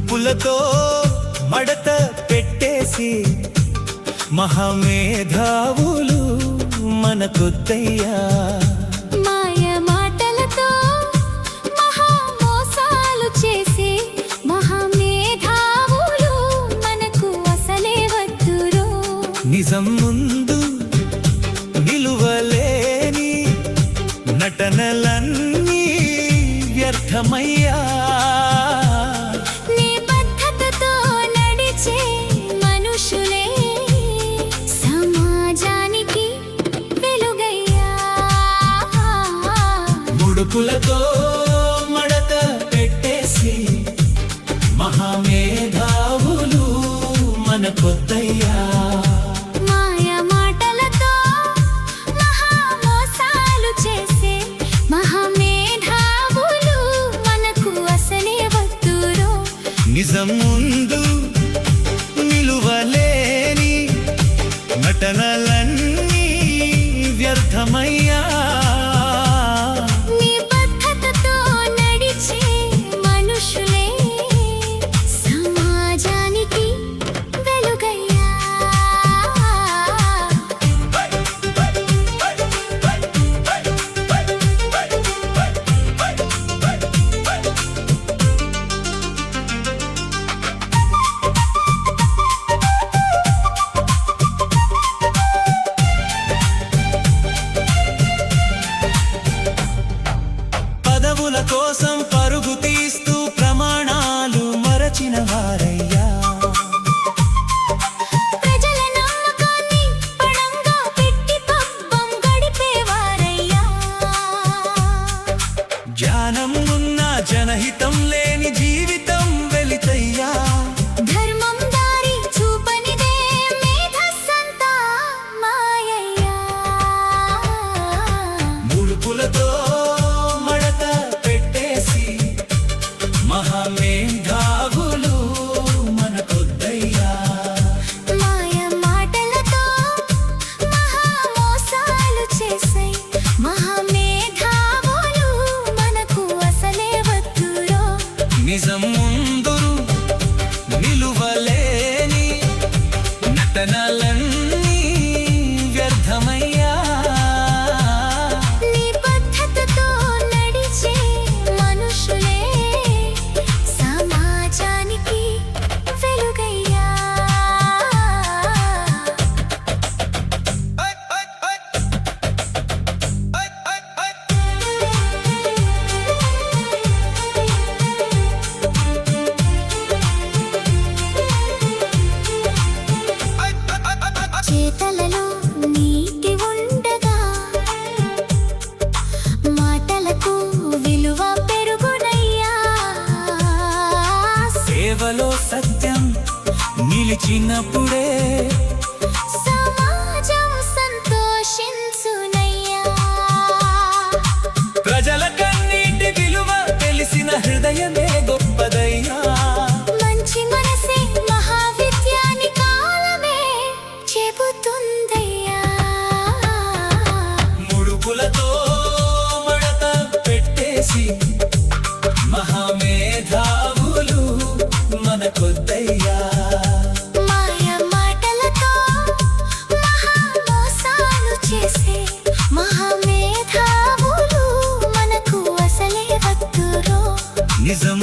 ముడుపులతో మడత పెట్టేసి మహామేధావులు మనకొద్దయ్యా. మాయ మాటలతో మహామోసాలు చేసి మహామేధావులు మనకు అసలే వద్దురో. నిజం ముందు నిలువలేని నటనలన్నీ వ్యర్థమయ్యా. నీ పద్ధతితో నడిచే మనుషులే సమాజానికి వెలుగయ్యా. ముడుపులతో మడత పెట్టేసి మహామేధావులు మనకొద్దయ్యా. మాయ మాటలతో మహామోసాలు చేసే మహామేధావులు మనకు అసలే వద్దురో. నిజం ముందు నిలువలేని నటనలన్నీ వ్యర్థమయ్యా. నీ పద్ధతితో నడిచే మనుషులే సమాజానికి వెలుగయ్యా. పదవుల కోసం పరుగు తీస్తూ ప్రమాణాలు మరచిన వారయ్యా. ప్రజల నమ్మకాన్ని పణంగా పెట్టి పబ్బం గడిపేవారయ్యా. జ్ఞానం ఉన్న జనహితం లేని జీవితం వెలితయ్యా. ధర్మం దారి చూపనిదే మేధస్సంతా మాయయ్యా. ముడుపులతో మడత పెట్టేసి మహామేధావులు మనకొద్దయ్యా. మాయ మాటలతో మహామోసాలు చేసే మహామేధావులు మనకు అసలే వద్దురో. నిజం ముందు నిలువలేని నటనలన్నీ వ్యర్థమయ్యా. నీ పద్ధతితో నడిచే మనుషులే సమాజానికి వెలుగయ్యా. చేతలలో నీతి ఉండగా మాటలకు విలువ పెరుగునయ్యా. సేవలో సత్యం నిలిచినప్పుడే సమాజం సంతోషించునయ్యా. ప్రజల కన్నీటి విలువ తెలిసిన హృదయమే గొప్పదయ్యా. మంచి మనసే మహావిద్యాని కాలమే చెబుతుందయ్యా. ముడుపులతో మడత పెట్టేసి మహామేధావులు మనకొద్దయ్యా. మాయ మాటలతో మహామోసాలు చేసే మహామేధావులు మనకు అసలే వద్దురో. నిజం